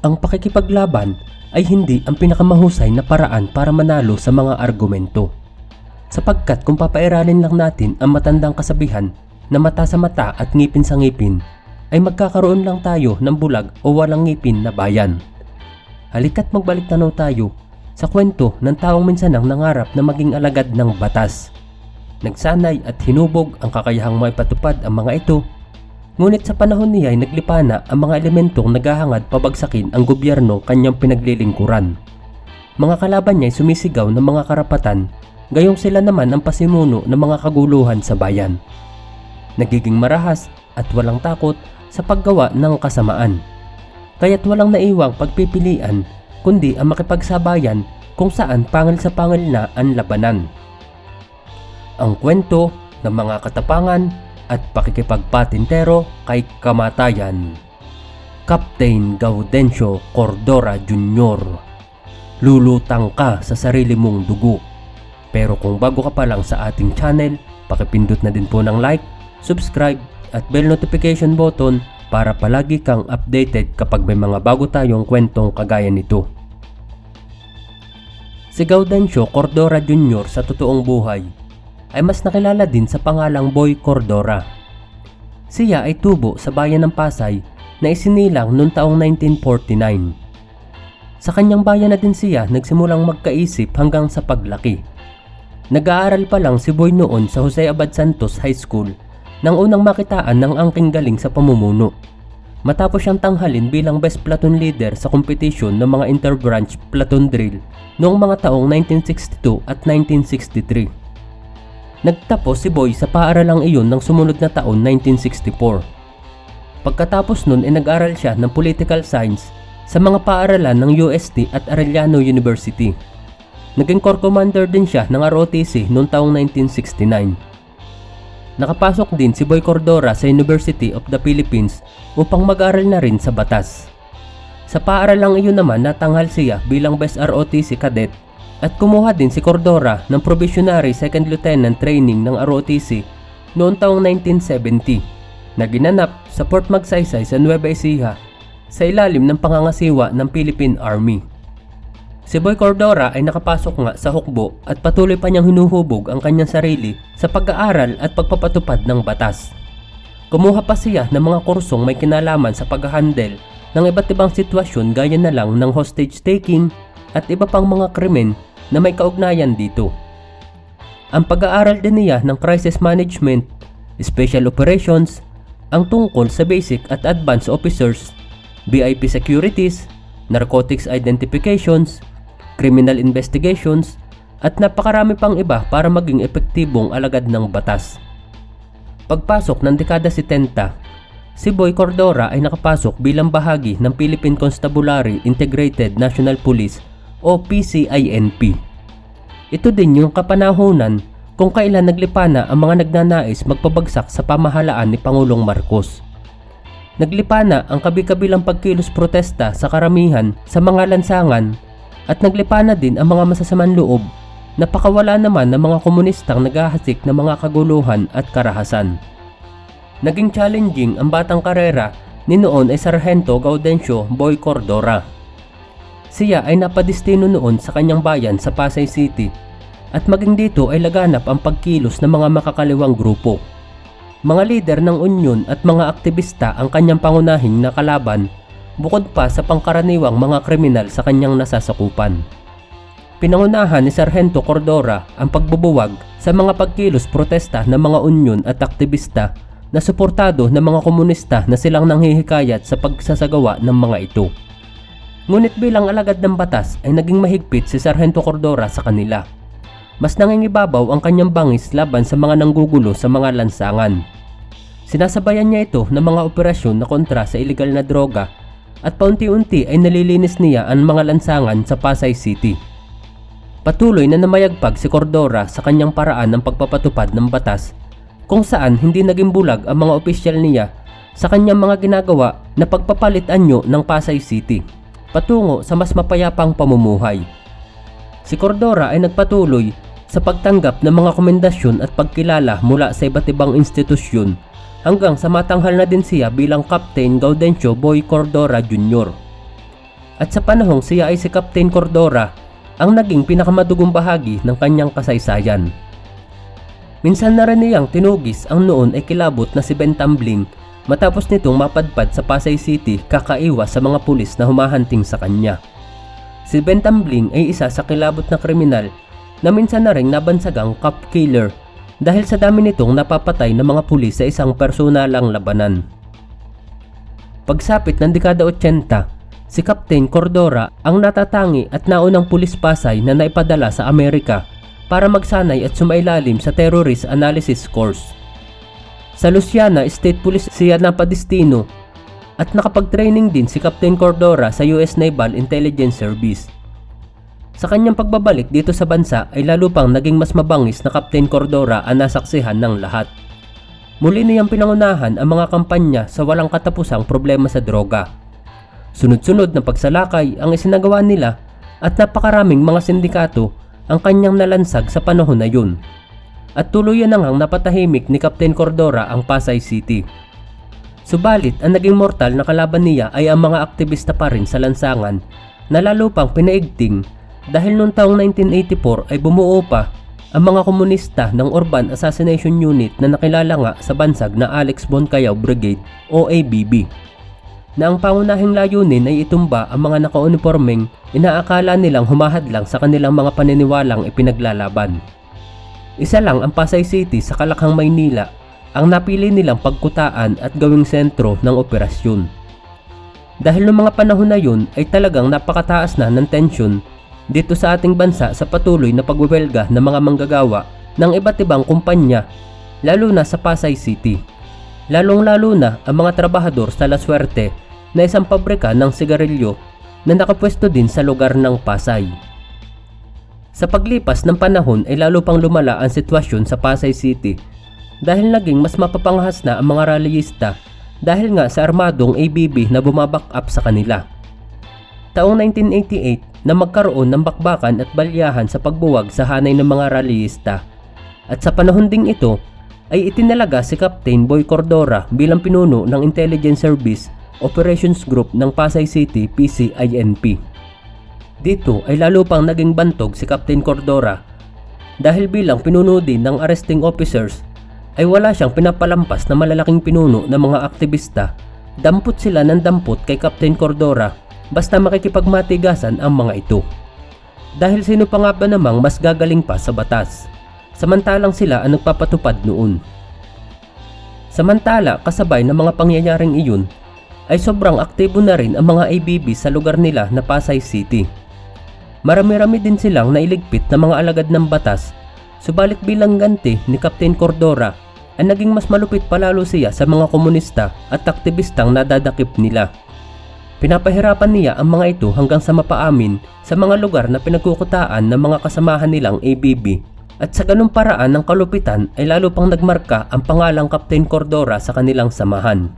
Ang pakikipaglaban ay hindi ang pinakamahusay na paraan para manalo sa mga argumento. Sapagkat kung papairalin lang natin ang matandang kasabihan na mata sa mata at ngipin sa ngipin, ay magkakaroon lang tayo ng bulag o walang ngipin na bayan. Halika't magbalik tanaw tayo sa kwento ng taong minsanang nangarap na maging alagad ng batas. Nagsanay at hinubog ang kakayahang maipatupad ang mga ito. Ngunit sa panahon niya ay naglipana ang mga elementong naghahangad pabagsakin ang gobyerno kanyang pinaglilingkuran. Mga kalaban niya ay sumisigaw ng mga karapatan, gayong sila naman ang pasimuno ng mga kaguluhan sa bayan. Nagiging marahas at walang takot sa paggawa ng kasamaan. Kaya't walang naiwang pagpipilian kundi ang makipagsabayan kung saan pangil sa pangil na ang labanan. Ang kwento ng mga katapangan at pakikipagpatintero kay kamatayan. Captain Gaudencio Cordora Jr. Lulutang ka sa sarili mong dugo. Pero kung bago ka pa lang sa ating channel, pakipindot na din po ng like, subscribe at bell notification button para palagi kang updated kapag may mga bago tayong kwentong kagaya nito. Si Gaudencio Cordora Jr. sa totoong buhay ay mas nakilala din sa pangalang Boy Cordora. Siya ay tubo sa bayan ng Pasay na isinilang noong taong 1949. Sa kanyang bayan na din siya nagsimulang magkaisip hanggang sa paglaki. Nag-aaral pa lang si Boy noon sa Jose Abad Santos High School nang unang makitaan ng angking galing sa pamumuno. Matapos siyang tanghalin bilang best platoon leader sa kompetisyon ng mga interbranch platoon drill noong mga taong 1962 at 1963. Nagtapos si Boy sa paaralang iyon ng sumunod na taon 1964. Pagkatapos nun ay nag-aral siya ng political science sa mga paaralan ng UST at Arellano University. Naging corps commander din siya ng ROTC noong taong 1969. Nakapasok din si Boy Cordora sa University of the Philippines upang mag-aral na rin sa batas. Sa paaralang iyon naman natanghal siya bilang best ROTC cadet at kumuha din si Cordora ng Probationary Second Lieutenant Training ng ROTC noong taong 1970 na ginanap sa Port Magsaysay sa Nueva Ecija sa ilalim ng pangangasiwa ng Philippine Army. Si Boy Cordora ay nakapasok nga sa hukbo at patuloy pa niyang hinuhubog ang kanyang sarili sa pag-aaral at pagpapatupad ng batas. Kumuha pa siya ng mga kursong may kinalaman sa pag-handle ng iba't ibang sitwasyon gaya na lang ng hostage taking at iba pang mga krimen na may kaugnayan dito. Ang pag-aaral din niya ng crisis management, special operations, ang tungkol sa basic at advanced officers, VIP securities, narcotics identifications, criminal investigations, at napakarami pang iba para maging epektibong alagad ng batas. Pagpasok ng dekada 70, si Boy Cordora ay nakapasok bilang bahagi ng Philippine Constabulary Integrated National Police o PCINP. Ito din yung kapanahunan kung kailan naglipana ang mga nagnanais magpabagsak sa pamahalaan ni Pangulong Marcos. Naglipana ang kabi-kabilang pagkilos protesta sa karamihan sa mga lansangan at naglipana din ang mga masasamang loob na pakawala naman ng mga komunistang naghahasik ng mga kaguluhan at karahasan. Naging challenging ang batang karera ni noon ay Sargento Gaudencio Boy Cordora. Siya ay napadestino noon sa kanyang bayan sa Pasay City at maging dito ay laganap ang pagkilos ng mga makakaliwang grupo. Mga lider ng unyon at mga aktivista ang kanyang pangunahing nakalaban bukod pa sa pangkaraniwang mga kriminal sa kanyang nasasakupan. Pinangunahan ni Sargento Cordora ang pagbubuwag sa mga pagkilos protesta ng mga unyon at aktivista na suportado ng mga komunista na silang nanghihikayat sa pagsasagawa ng mga ito. Ngunit bilang alagad ng batas ay naging mahigpit si Sargento Cordora sa kanila. Mas nangingibabaw ang kanyang bangis laban sa mga nanggugulo sa mga lansangan. Sinasabayan niya ito ng mga operasyon na kontra sa iligal na droga at paunti-unti ay nalilinis niya ang mga lansangan sa Pasay City. Patuloy na namayagpag si Cordora sa kanyang paraan ng pagpapatupad ng batas kung saan hindi naging bulag ang mga opisyal niya sa kanyang mga ginagawa na pagpapalit anyo ng Pasay City patungo sa mas mapayapang pamumuhay. Si Cordora ay nagpatuloy sa pagtanggap ng mga komendasyon at pagkilala mula sa iba't ibang institusyon hanggang sa matanghal na din siya bilang Captain Gaudencio Boy Cordora Jr. At sa panahong siya ay si Captain Cordora ang naging pinakamadugong bahagi ng kanyang kasaysayan. Minsan na rin niyang tinugis ang noon ay kilabot na si Ben Tambling matapos nitong mapadpad sa Pasay City kakaiwas sa mga pulis na humahanting sa kanya. Si Ben Tambling ay isa sa kilabot na kriminal na minsan na rin nabansagang cop killer dahil sa dami nitong napapatay ng mga pulis sa isang personalang labanan. Pagsapit ng dekada 80, si Captain Cordora ang natatangi at naunang pulis Pasay na naipadala sa Amerika para magsanay at sumailalim sa terrorist analysis course. Sa Louisiana State Police siya napadestino at nakapag-training din si Captain Cordora sa US Naval Intelligence Service. Sa kanyang pagbabalik dito sa bansa ay lalo pang naging mas mabangis na Captain Cordora ang nasaksihan ng lahat. Muli niyang pinangunahan ang mga kampanya sa walang katapusang problema sa droga. Sunod-sunod na pagsalakay ang isinagawa nila at napakaraming mga sindikato ang kanyang nalansag sa panahon na yun. At tuluyan nang napatahimik ni Captain Cordora ang Pasay City. Subalit ang naging mortal na kalaban niya ay ang mga aktivista pa rin sa lansangan na lalo pang pinaigting dahil noong taong 1984 ay bumuo pa ang mga komunista ng Urban Assassination Unit na nakilala nga sa bansag na Alex Boncayaw Brigade o ABB, na ang pangunahing layunin ay itumba ang mga nakaunipormeng inaakala nilang humahadlang sa kanilang mga paniniwalang ipinaglalaban. Isa lang ang Pasay City sa Kalakhang, Maynila ang napili nilang pagkutaan at gawing sentro ng operasyon. Dahil noong mga panahon na yun ay talagang napakataas na ng tensyon dito sa ating bansa sa patuloy na pagwewelga ng mga manggagawa ng iba't ibang kumpanya, lalo na sa Pasay City. Lalong-lalo na ang mga trabahador sa La Suerte na isang pabrika ng sigarilyo na nakapwesto din sa lugar ng Pasay. Sa paglipas ng panahon ay lalo pang lumala ang sitwasyon sa Pasay City dahil naging mas mapapanghas na ang mga rallyista dahil nga sa armadong ABB na bumaback up sa kanila. Taong 1988 na magkaroon ng bakbakan at balyahan sa pagbuwag sa hanay ng mga rallyista, at sa panahon ding ito ay itinalaga si Captain Boy Cordora bilang pinuno ng Intelligence Service Operations Group ng Pasay City PCINP. Dito ay lalo pang naging bantog si Captain Cordora dahil bilang pinuno din ng arresting officers ay wala siyang pinapalampas na malalaking pinuno ng mga aktivista. Dampot sila ng dampot kay Captain Cordora basta makikipagmatigasan ang mga ito. Dahil sino pa nga ba namang mas gagaling pa sa batas? Samantalang sila ang nagpapatupad noon. Samantala kasabay ng mga pangyayaring iyon ay sobrang aktibo na rin ang mga ABB sa lugar nila na Pasay City. Marami-rami din silang nailigpit na mga alagad ng batas, subalit bilang ganti ni Captain Cordora ay naging mas malupit palalo siya sa mga komunista at aktivistang nadadakip nila. Pinapahirapan niya ang mga ito hanggang sa mapaamin sa mga lugar na pinagkukutaan ng mga kasamahan nilang ABB, at sa ganung paraan ng kalupitan ay lalo pang nagmarka ang pangalang Captain Cordora sa kanilang samahan.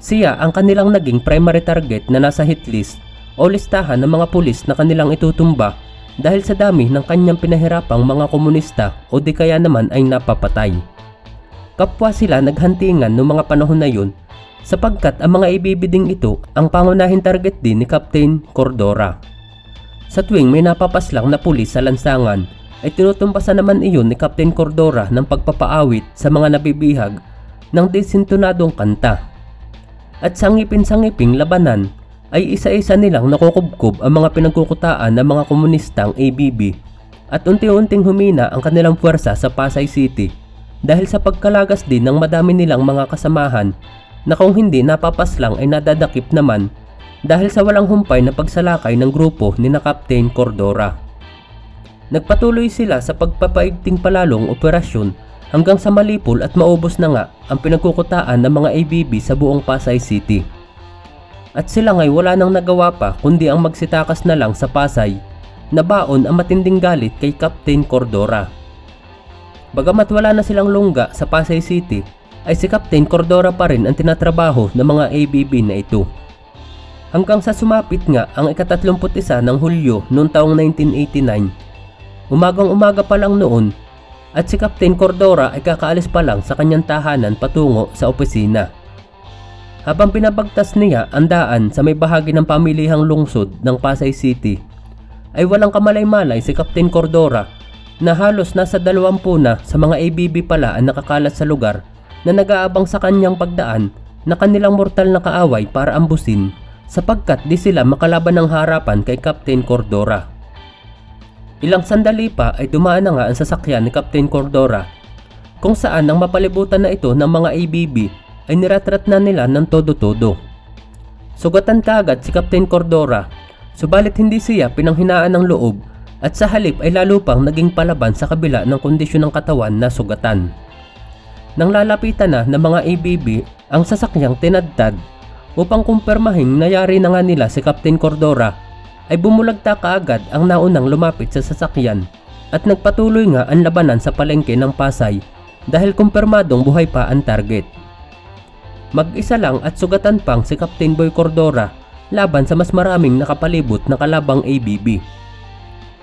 Siya ang kanilang naging primary target na nasa hit list o listahan ng mga pulis na kanilang itutumba dahil sa dami ng kanyang pinahirapang mga komunista o di kaya naman ay napapatay. Kapwa sila naghantingan noong mga panahon na yun sapagkat ang mga ABB ding ito ang pangunahing target din ni Captain Cordora. Sa tuwing may napapaslang na pulis sa lansangan ay tinutumpasan naman iyon ni Captain Cordora ng pagpapaawit sa mga nabibihag ng disintonadong kanta. At sa ngipin-sangiping labanan ay isa-isa nilang nakukubkob ang mga pinagkukutaan ng mga komunistang ABB at unti-unting humina ang kanilang puwersa sa Pasay City dahil sa pagkalagas din ng madami nilang mga kasamahan na kung hindi napapaslang ay nadadakip naman dahil sa walang humpay na pagsalakay ng grupo ni na Captain Cordora. Nagpatuloy sila sa pagpapaigting palalong operasyon hanggang sa malipol at maubos na nga ang pinagkukutaan ng mga ABB sa buong Pasay City. At sila nga'y wala nang nagawa pa kundi ang magsitakas na lang sa Pasay na baon ang matinding galit kay Captain Cordora. Bagamat wala na silang lungga sa Pasay City, ay si Captain Cordora pa rin ang tinatrabaho ng mga ABB na ito. Hanggang sa sumapit nga ang ika-31 ng Hulyo noong taong 1989, umagang-umaga pa lang noon at si Captain Cordora ay kakaalis pa lang sa kanyang tahanan patungo sa opisina. Habang binabagtas niya ang daan sa may bahagi ng pamilihang lungsod ng Pasay City, ay walang kamalay-malay si Captain Cordora na halos nasa 20 na sa mga ABB pala ang nakakalat sa lugar na nag-aabang sa kanyang pagdaan na kanilang mortal na kaaway para ambusin sapagkat di sila makalaban ng harapan kay Captain Cordora. Ilang sandali pa ay dumaan na nga ang sasakyan ni Captain Cordora kung saan ang mapalibutan na ito ng mga ABB ay niratrat na nila ng todo-todo. Sugatan kaagad si Captain Cordora, subalit hindi siya pinanghinaan ng loob at sa halip ay lalo pang naging palaban sa kabila ng kondisyon ng katawan na sugatan. Nang lalapitan na ng mga ABB ang sasakyang tinadtad upang kumpirmahing nayari na nga nila si Captain Cordora, ay bumulagta kaagad ang naunang lumapit sa sasakyan at nagpatuloy nga ang labanan sa palengke ng Pasay dahil kumpirmadong buhay pa ang target. Mag-isa lang at sugatan pang si Captain Boy Cordora laban sa mas maraming nakapalibot na kalabang ABB.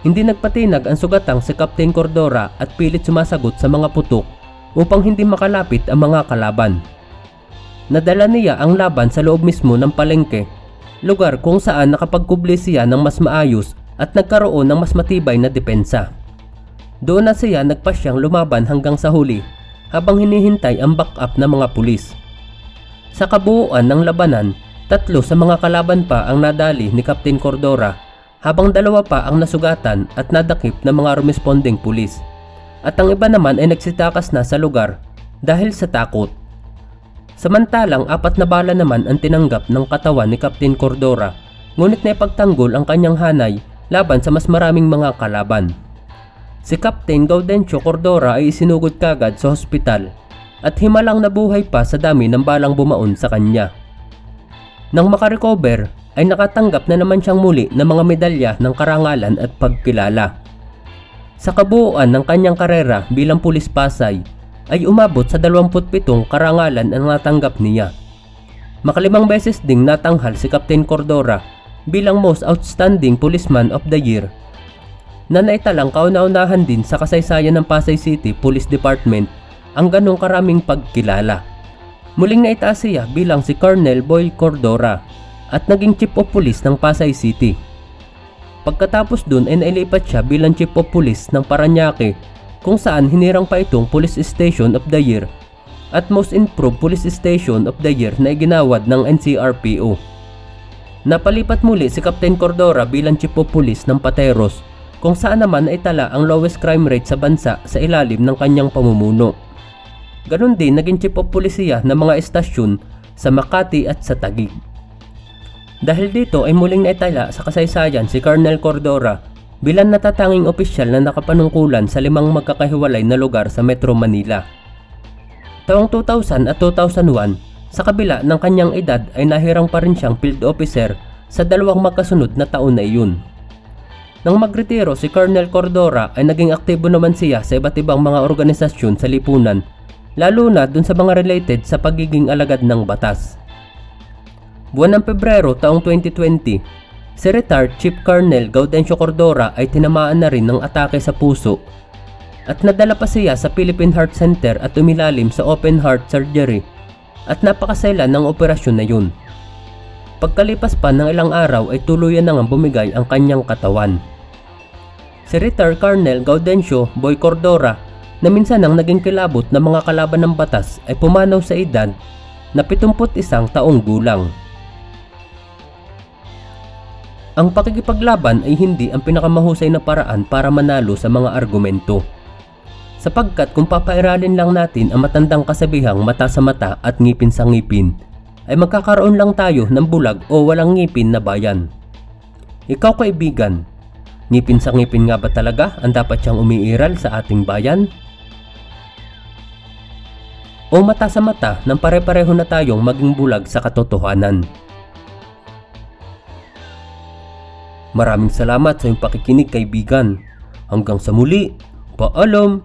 Hindi nagpatinag ang sugatang si Captain Cordora at pilit sumasagot sa mga putok upang hindi makalapit ang mga kalaban. Nadala niya ang laban sa loob mismo ng palengke, lugar kung saan nakapagkubli siya ng mas maayos at nagkaroon ng mas matibay na depensa. Doon na siya nagpasyang lumaban hanggang sa huli habang hinihintay ang backup ng mga pulis. Sa kabuuan ng labanan, 3 sa mga kalaban pa ang nadali ni Captain Cordora habang 2 pa ang nasugatan at nadakip ng mga responding pulis. At ang iba naman ay nagsitakas na sa lugar dahil sa takot. Samantalang 4 na bala naman ang tinanggap ng katawan ni Captain Cordora, ngunit naipagtanggol ang kanyang hanay laban sa mas maraming mga kalaban. Si Captain Gaudencio Cordora ay isinugod kagad sa hospital at himalang nabuhay pa sa dami ng balang bumaon sa kanya. Nang makarecover ay nakatanggap na naman siyang muli ng mga medalya ng karangalan at pagkilala. Sa kabuuan ng kanyang karera bilang pulis Pasay ay umabot sa 27 karangalan ang natanggap niya. Makalimang beses ding natanghal si Captain Cordora bilang Most Outstanding Policeman of the Year na naitalang kauna-unahan din sa kasaysayan ng Pasay City Police Department ang ganong karaming pagkilala. Muling naitaas siya bilang si Colonel Boy Cordora at naging Chief of Police ng Pasay City. Pagkatapos dun ay nailipat siya bilang Chief of Police ng Parañaque kung saan hinirang pa itong Police Station of the Year at Most Improved Police Station of the Year na iginawad ng NCRPO. Napalipat muli si Captain Cordora bilang Chief of Police ng Pateros kung saan naman ay tala ang lowest crime rate sa bansa sa ilalim ng kanyang pamumuno. Ganon din naging Chief of Police siya ng mga estasyon sa Makati at sa Taguig. Dahil dito ay muling naitala sa kasaysayan si Colonel Cordora bilang natatanging opisyal na nakapanungkulan sa 5 magkakahiwalay na lugar sa Metro Manila. Taong 2000 at 2001, sa kabila ng kanyang edad ay nahirang pa rin siyang field officer sa 2 magkasunod na taon na iyon. Nang magretiro si Colonel Cordora ay naging aktibo naman siya sa iba't ibang mga organisasyon sa lipunan, lalo na dun sa mga related sa pagiging alagad ng batas. Buwan ng Pebrero taong 2020, si retired Chief Colonel Gaudencio Cordora ay tinamaan na rin ng atake sa puso at nadala pa siya sa Philippine Heart Center at umilalim sa open heart surgery at napakasela ng operasyon na yun. Pagkalipas pa ng ilang araw ay tuluyan na nga bumigay ang kanyang katawan. Si retired Colonel Gaudencio Boy Cordora na minsan ang naging kilabot ng mga kalaban ng batas ay pumanaw sa edad na 71 taong gulang. Ang pakikipaglaban ay hindi ang pinakamahusay na paraan para manalo sa mga argumento. Sapagkat kung papairalin lang natin ang matandang kasabihang mata sa mata at ngipin sa ngipin, ay magkakaroon lang tayo ng bulag o walang ngipin na bayan. Ikaw kaibigan, ngipin sa ngipin nga ba talaga ang dapat siyang umiiral sa ating bayan? O mata sa mata nang pare-pareho na tayong maging bulag sa katotohanan? Maraming salamat sa iyong pakikinig kaibigan. Hanggang sa muli, paalam!